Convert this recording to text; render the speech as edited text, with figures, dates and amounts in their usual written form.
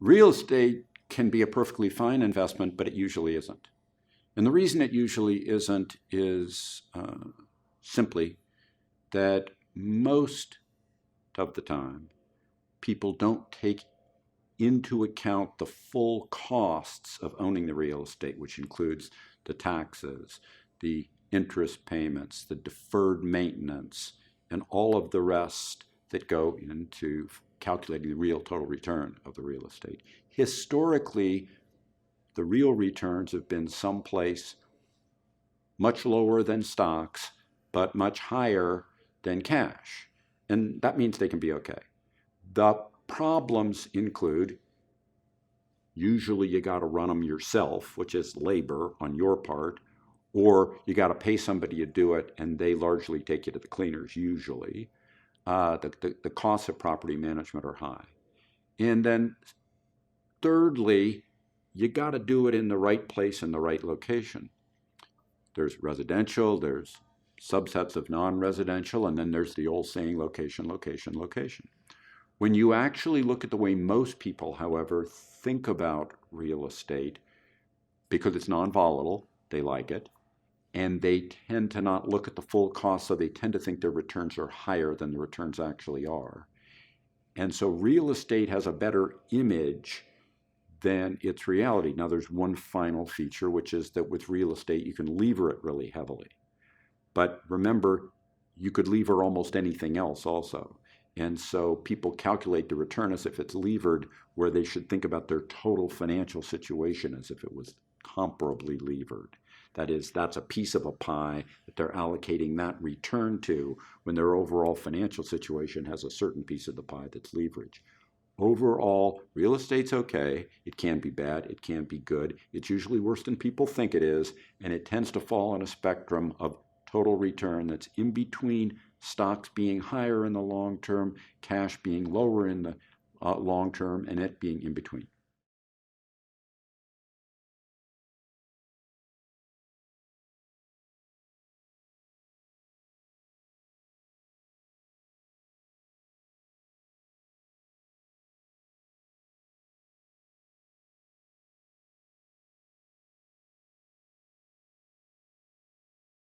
Real estate can be a perfectly fine investment, but it usually isn't. And the reason it usually isn't is simply that most of the time, people don't take into account the full costs of owning the real estate, which includes the taxes, the interest payments, the deferred maintenance, and all of the rest that go into calculating the real total return of the real estate. Historically, the real returns have been someplace much lower than stocks, but much higher than cash. And that means they can be okay. The problems include, usually you got to run them yourself, which is labor on your part, or you got to pay somebody to do it, and they largely take you to the cleaners, usually. The costs of property management are high. And then thirdly, you got to do it in the right place and the right location. There's residential, there's subsets of non-residential, and then there's the old saying, location, location, location. When you actually look at the way most people, however, think about real estate, because it's non-volatile, they like it, and they tend to not look at the full cost, so they tend to think their returns are higher than the returns actually are. And so real estate has a better image than its reality. Now, there's one final feature, which is that with real estate, you can lever it really heavily. But remember, you could lever almost anything else also. And so people calculate the return as if it's levered, where they should think about their total financial situation as if it was comparably levered. That is, that's a piece of a pie that they're allocating that return to when their overall financial situation has a certain piece of the pie that's leverage. Overall, real estate's okay. It can be bad. It can be good. It's usually worse than people think it is, and it tends to fall on a spectrum of total return that's in between stocks being higher in the long term, cash being lower in the long term, and it being in between.